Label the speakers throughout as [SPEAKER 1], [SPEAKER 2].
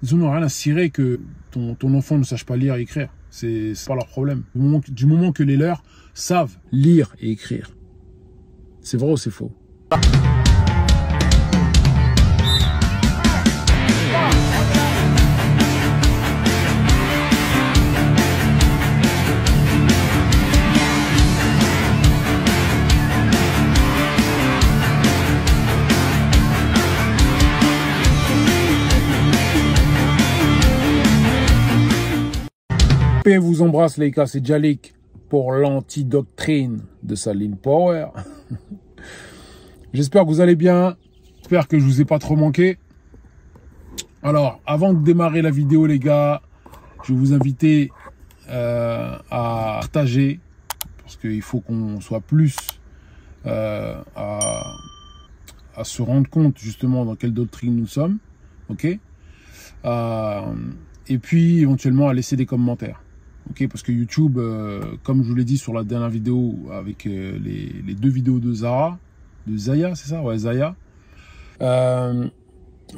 [SPEAKER 1] Ils n'ont rien à cirer que ton enfant ne sache pas lire et écrire. C'est pas leur problème. Du moment que les leurs savent lire et écrire. C'est vrai ou c'est faux? Paix vous embrasse les gars, c'est Jalik pour l'antidoctrine de Saline Power. J'espère que vous allez bien, j'espère que je vous ai pas trop manqué. Alors, avant de démarrer la vidéo les gars, je vais vous inviter à partager, parce qu'il faut qu'on soit plus à se rendre compte justement dans quelle doctrine nous sommes, ok, et puis éventuellement à laisser des commentaires. Ok, parce que YouTube, comme je vous l'ai dit sur la dernière vidéo avec les deux vidéos de Zaya, c'est ça? Ouais, Zaya.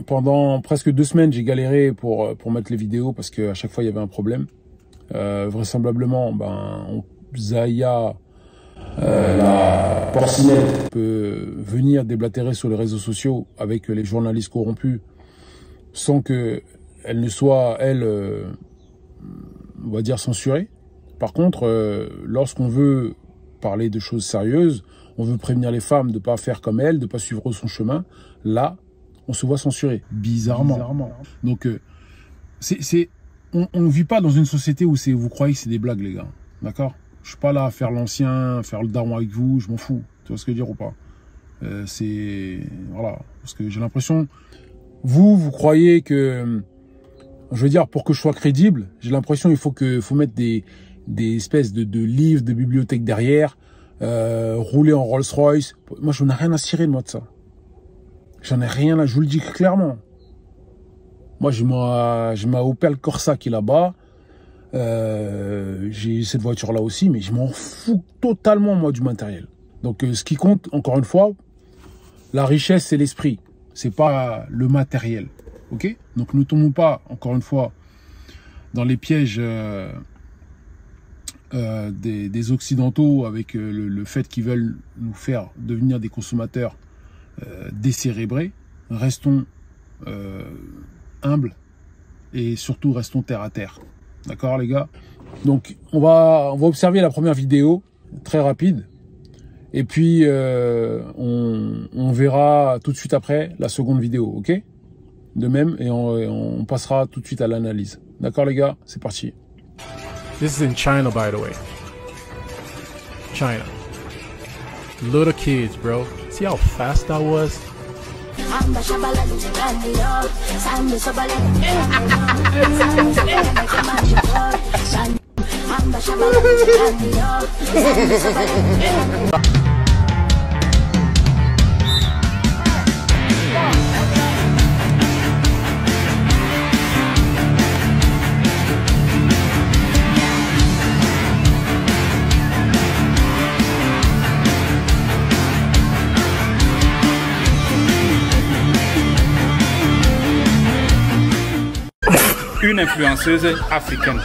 [SPEAKER 1] Pendant presque 2 semaines, j'ai galéré pour mettre les vidéos parce qu'à chaque fois, il y avait un problème. Vraisemblablement, Zaya, la porcinette, peut venir déblatérer sur les réseaux sociaux avec les journalistes corrompus sans qu'elle ne soit, elle... on va dire censuré. Par contre, lorsqu'on veut parler de choses sérieuses, on veut prévenir les femmes de ne pas faire comme elle, de ne pas suivre son chemin, là, on se voit censuré. Bizarrement. Donc, on ne vit pas dans une société où vous croyez que c'est des blagues, les gars. D'accord? Je suis pas là à faire l'ancien, faire le daron avec vous, je m'en fous. Tu vois ce que je veux dire ou pas? Voilà. Parce que j'ai l'impression... Vous croyez que... Je veux dire, pour que je sois crédible, j'ai l'impression qu'il faut mettre des espèces de livres, de bibliothèques derrière, rouler en Rolls-Royce. Moi, je n'ai rien à cirer de moi de ça. J'en ai rien à... Je vous le dis clairement. Moi, j'ai ma Opel Corsa qui est là-bas. J'ai cette voiture-là aussi, mais je m'en fous totalement, moi, du matériel. Donc, ce qui compte, encore une fois, la richesse, c'est l'esprit. C'est pas le matériel. Ok, donc ne tombons pas, encore une fois, dans les pièges des Occidentaux avec le fait qu'ils veulent nous faire devenir des consommateurs décérébrés. Restons humbles et surtout restons terre à terre. D'accord les gars? Donc on va observer la première vidéo, très rapide. Et puis on verra tout de suite après la seconde vidéo, ok? De même, et on passera tout de suite à l'analyse. D'accord les gars? C'est parti.
[SPEAKER 2] This is in China, by the way. China. Little kids, bro. See how fast I was?
[SPEAKER 3] Une influenceuse africaine.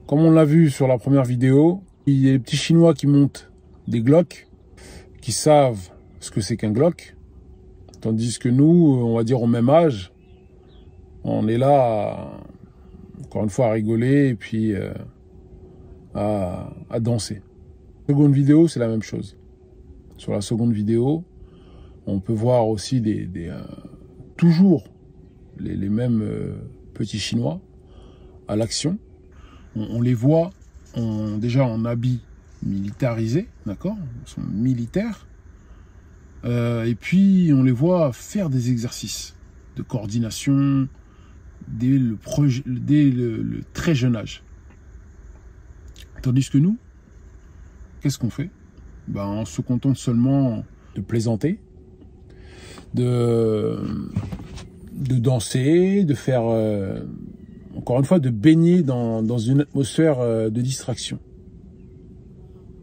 [SPEAKER 1] Comme on l'a vu sur la première vidéo, il y a des petits Chinois qui montent des Glock, qui savent ce que c'est qu'un Glock, tandis que nous, on va dire au même âge, on est là, encore une fois, à rigoler et puis à danser. Seconde vidéo, c'est la même chose. Sur la seconde vidéo, on peut voir aussi toujours les mêmes petits Chinois à l'action. On les voit déjà en habits militarisés, d'accord? Ils sont militaires. Et puis, on les voit faire des exercices de coordination dès le très jeune âge. Tandis que nous, qu'est-ce qu'on fait? On se contente seulement de plaisanter, de danser, de faire, encore une fois, de baigner dans une atmosphère de distraction.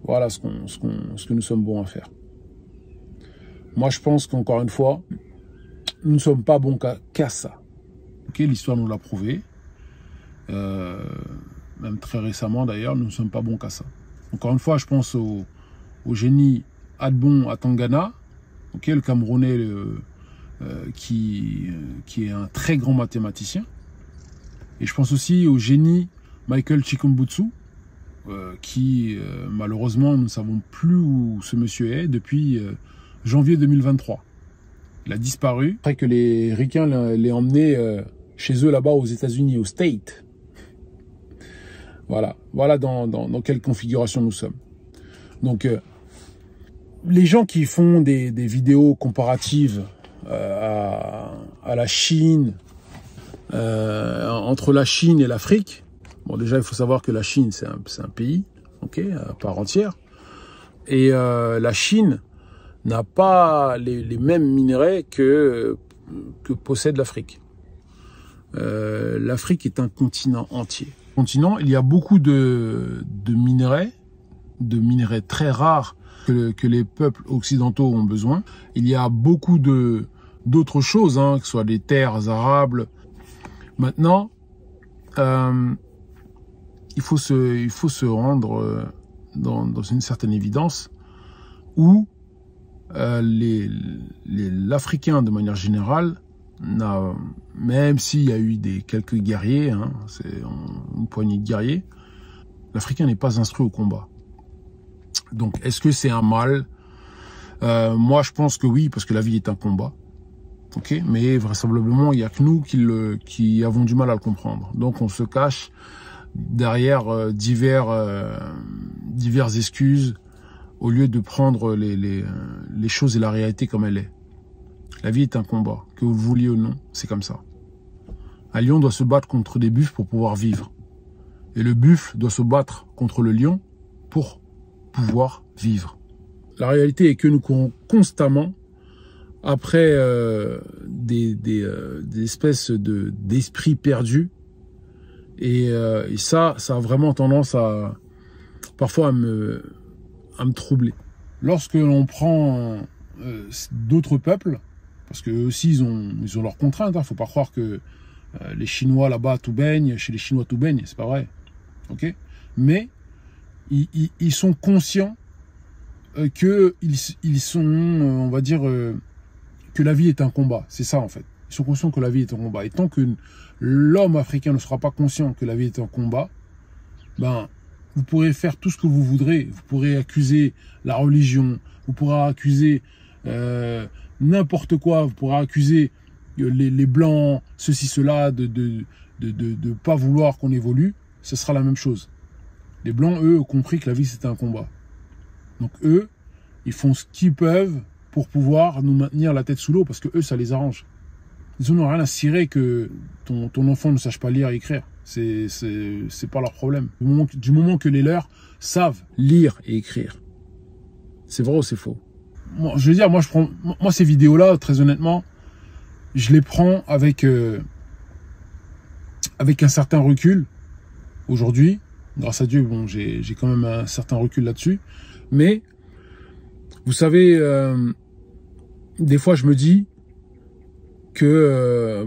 [SPEAKER 1] Voilà ce que nous sommes bons à faire. Moi, je pense qu'encore une fois, nous ne sommes pas bons qu'à ça. Ok, l'histoire nous l'a prouvé. Même très récemment, d'ailleurs, nous ne sommes pas bons qu'à ça. Encore une fois, je pense au génie Adbon Atangana, ok, le Camerounais qui est un très grand mathématicien. Et je pense aussi au génie Michael Chikumbutsu, qui malheureusement nous ne savons plus où ce monsieur est depuis janvier 2023. Il a disparu après que les Ricains l'aient emmené chez eux là-bas aux États-Unis, au State. Voilà dans quelle configuration nous sommes. Donc les gens qui font des vidéos comparatives à la Chine, entre la Chine et l'Afrique, bon déjà il faut savoir que la Chine c'est un pays, ok, à part entière, et la Chine n'a pas les mêmes minerais que possède l'Afrique. L'Afrique est un continent entier. Il y a beaucoup de minerais très rares que les peuples occidentaux ont besoin. Il y a beaucoup d'autres choses, hein, que ce soit des terres arables. Maintenant, il faut se rendre dans une certaine évidence où l'Africain, de manière générale, même s'il y a eu quelques guerriers, hein, c'est une poignée de guerriers, l'Africain n'est pas instruit au combat. Donc, est-ce que c'est un mal? Moi, je pense que oui, parce que la vie est un combat. Okay, mais vraisemblablement, il n'y a que nous qui avons du mal à le comprendre. Donc, on se cache derrière diverses excuses au lieu de prendre les choses et la réalité comme elle est. La vie est un combat, que vous le vouliez ou non, c'est comme ça. Un lion doit se battre contre des buffles pour pouvoir vivre. Et le buffle doit se battre contre le lion pour pouvoir vivre. La réalité est que nous courons constamment après des espèces d'esprits perdus. Et ça a vraiment tendance parfois à me troubler. Lorsque l'on prend d'autres peuples, parce qu'eux aussi ils ont leurs contraintes, hein, faut pas croire que les Chinois là-bas tout baigne, chez les Chinois tout baigne, c'est pas vrai. Ok, mais ils sont conscients qu'ils sont, on va dire, que la vie est un combat. C'est ça en fait. Ils sont conscients que la vie est un combat. Et tant que l'homme africain ne sera pas conscient que la vie est un combat, ben, vous pourrez faire tout ce que vous voudrez. Vous pourrez accuser la religion, vous pourrez accuser n'importe quoi, vous pourrez accuser les blancs, ceci, cela, de pas vouloir qu'on évolue. Ce sera la même chose. Les blancs, eux, ont compris que la vie c'était un combat. Donc eux, ils font ce qu'ils peuvent pour pouvoir nous maintenir la tête sous l'eau, parce que eux, ça les arrange. Ils n'ont rien à cirer que ton enfant ne sache pas lire et écrire. C'est pas leur problème. Du moment que les leurs savent lire et écrire. C'est vrai ou c'est faux? Moi, je veux dire, moi ces vidéos-là, très honnêtement, je les prends avec un certain recul. Aujourd'hui, grâce à Dieu, bon, j'ai quand même un certain recul là-dessus. Mais, vous savez, des fois, je me dis que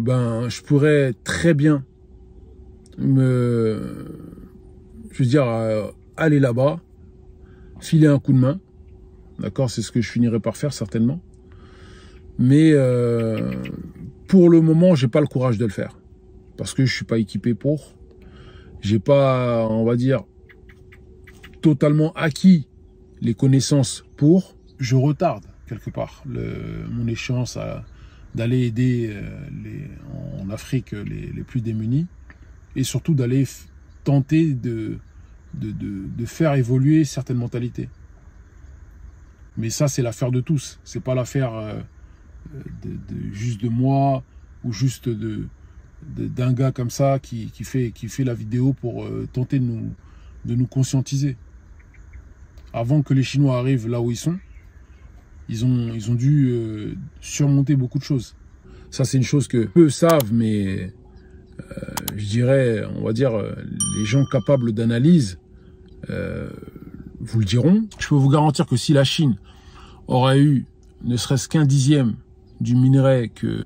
[SPEAKER 1] je pourrais très bien aller là-bas, filer un coup de main. D'accord, c'est ce que je finirai par faire certainement. Mais pour le moment, j'ai pas le courage de le faire. Parce que je suis pas équipé pour. J'ai pas, on va dire, totalement acquis les connaissances pour. Je retarde quelque part mon échéance d'aller aider en Afrique les plus démunis. Et surtout d'aller tenter de faire évoluer certaines mentalités. Mais ça, c'est l'affaire de tous. C'est pas l'affaire juste de moi ou juste d'un gars comme ça qui fait la vidéo pour tenter de nous conscientiser. Avant que les Chinois arrivent là où ils sont, ils ont dû surmonter beaucoup de choses. Ça, c'est une chose que peu savent, mais je dirais, on va dire, les gens capables d'analyse vous le diront. Je peux vous garantir que si la Chine aurait eu ne serait-ce qu'un dixième du minerai que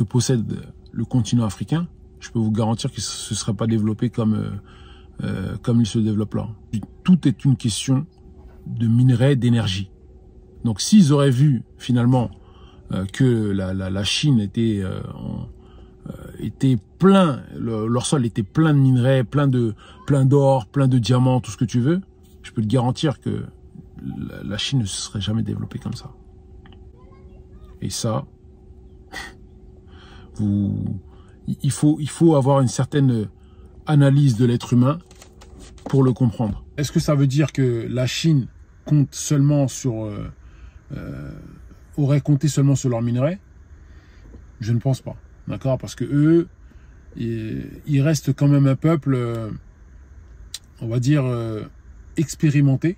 [SPEAKER 1] possède le continent africain, je peux vous garantir que ce ne serait pas développé comme il se développe là. Tout est une question de minerai, d'énergie. Donc s'ils auraient vu finalement que la Chine était plein, leur sol était plein de minerais, plein d'or, plein de diamants, tout ce que tu veux, je peux te garantir que la Chine ne se serait jamais développée comme ça. Et ça, il faut avoir une certaine analyse de l'être humain pour le comprendre. Est-ce que ça veut dire que la Chine compte seulement sur aurait compté seulement sur leurs minerais? Je ne pense pas, d'accord, parce que eux, ils restent quand même un peuple, on va dire, expérimenté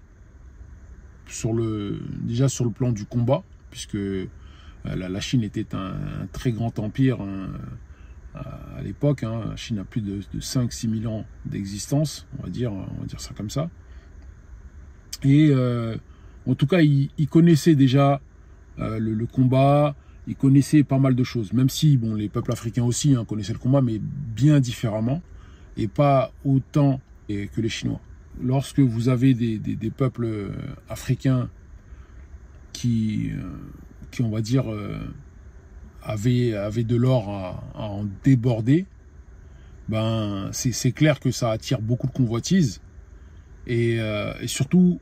[SPEAKER 1] déjà sur le plan du combat, puisque la Chine était un très grand empire à l'époque. La Chine a plus de 5-6 000 ans d'existence, on va dire ça comme ça. Et en tout cas, ils connaissaient déjà le combat, ils connaissaient pas mal de choses, même si bon, les peuples africains aussi connaissaient le combat, mais bien différemment, et pas autant que les Chinois. Lorsque vous avez des peuples africains qui on va dire, avaient de l'or à en déborder, ben c'est clair que ça attire beaucoup de convoitises, et surtout,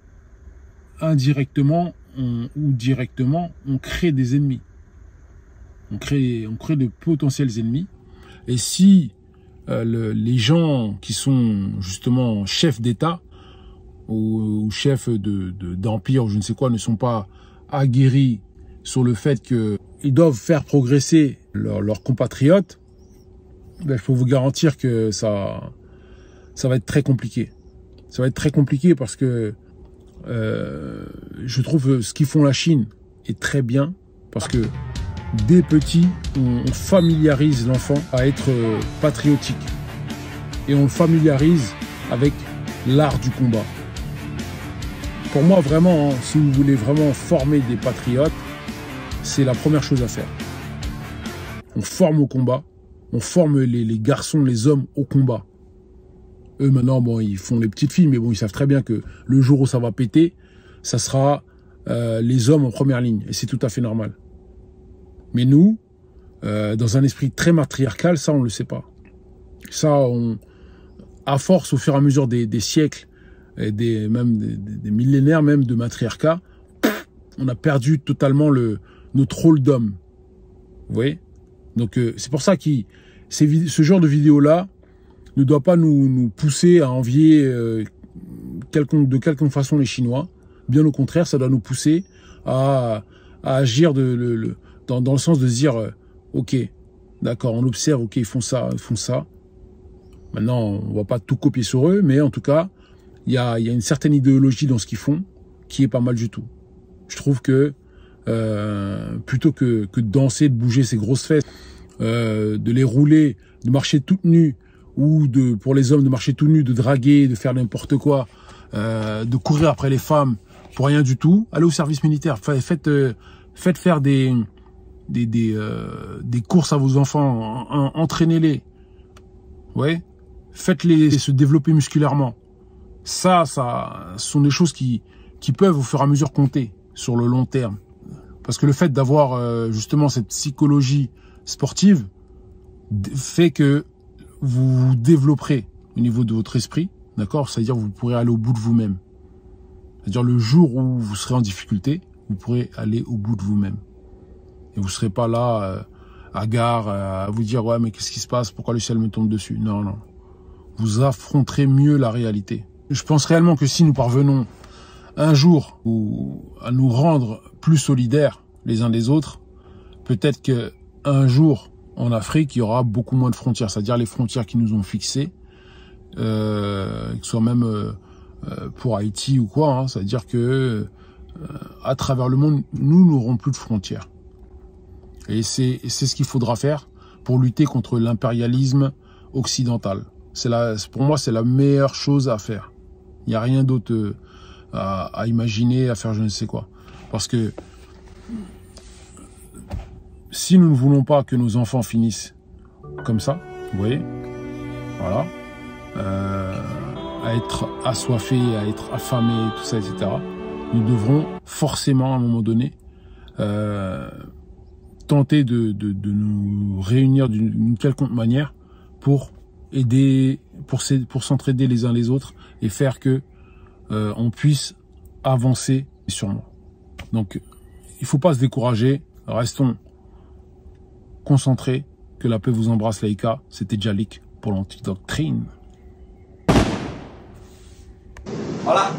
[SPEAKER 1] indirectement ou directement, on crée des ennemis. On crée de potentiels ennemis. Et si les gens qui sont justement chefs d'État ou chefs d'empire ou je ne sais quoi ne sont pas aguerris sur le fait qu'ils doivent faire progresser leurs compatriotes, ben, je peux vous garantir que ça va être très compliqué. Ça va être très compliqué parce que je trouve ce qu'ils font la Chine est très bien, parce que dès petit, on familiarise l'enfant à être patriotique. Et on le familiarise avec l'art du combat. Pour moi, vraiment, si vous voulez vraiment former des patriotes, c'est la première chose à faire. On forme au combat, on forme les garçons, les hommes au combat. Eux, maintenant, bon, ils font les petites filles, mais bon, ils savent très bien que le jour où ça va péter, ça sera les hommes en première ligne. Et c'est tout à fait normal. Mais nous, dans un esprit très matriarcal, ça, on ne le sait pas. Ça, à force, au fur et à mesure des siècles, et même des millénaires même de matriarcat, on a perdu totalement notre rôle d'homme. Vous voyez? Donc, c'est pour ça que ce genre de vidéo-là ne doit pas nous pousser à envier de quelconque façon les Chinois. Bien au contraire, ça doit nous pousser à agir dans le sens de se dire, ok, d'accord, on observe, ok, ils font ça. Maintenant, on va pas tout copier sur eux, mais en tout cas, il y a une certaine idéologie dans ce qu'ils font qui est pas mal du tout. Je trouve que plutôt que de danser, de bouger ses grosses fesses, de les rouler, de marcher toutes nues, ou pour les hommes de marcher tout nus, de draguer, de faire n'importe quoi, de courir après les femmes pour rien du tout, allez au service militaire. Faites faire des courses à vos enfants, entraînez-les. Ouais, faites-les se développer musculairement. Ça sont des choses qui peuvent au fur et à mesure compter sur le long terme. Parce que le fait d'avoir justement cette psychologie sportive fait que vous vous développerez au niveau de votre esprit, d'accord? C'est-à-dire vous pourrez aller au bout de vous-même. C'est-à-dire le jour où vous serez en difficulté, vous pourrez aller au bout de vous-même. Et vous ne serez pas là, hagard, à vous dire « Ouais, mais qu'est-ce qui se passe? Pourquoi le ciel me tombe dessus ?» Non, non. Vous affronterez mieux la réalité. Je pense réellement que si nous parvenons un jour à nous rendre plus solidaires les uns des autres, peut-être qu'un jour, en Afrique, il y aura beaucoup moins de frontières. C'est-à-dire les frontières qui nous ont fixées, que ce soit même pour Haïti ou quoi, hein, c'est-à-dire que à travers le monde, nous n'aurons plus de frontières. Et c'est ce qu'il faudra faire pour lutter contre l'impérialisme occidental. Pour moi, c'est la meilleure chose à faire. Il n'y a rien d'autre à imaginer, à faire je ne sais quoi. Parce que si nous ne voulons pas que nos enfants finissent comme ça, vous voyez, voilà, à être assoiffés, à être affamés, tout ça, etc., nous devrons forcément, à un moment donné, tenter de nous réunir d'une quelconque manière pour aider, pour s'entraider les uns les autres et faire que on puisse avancer sûrement. Donc, il faut pas se décourager, restons concentrés. Que la paix vous embrasse, Laïka. C'était Djalik pour l'Antidoctrine.
[SPEAKER 4] Voilà.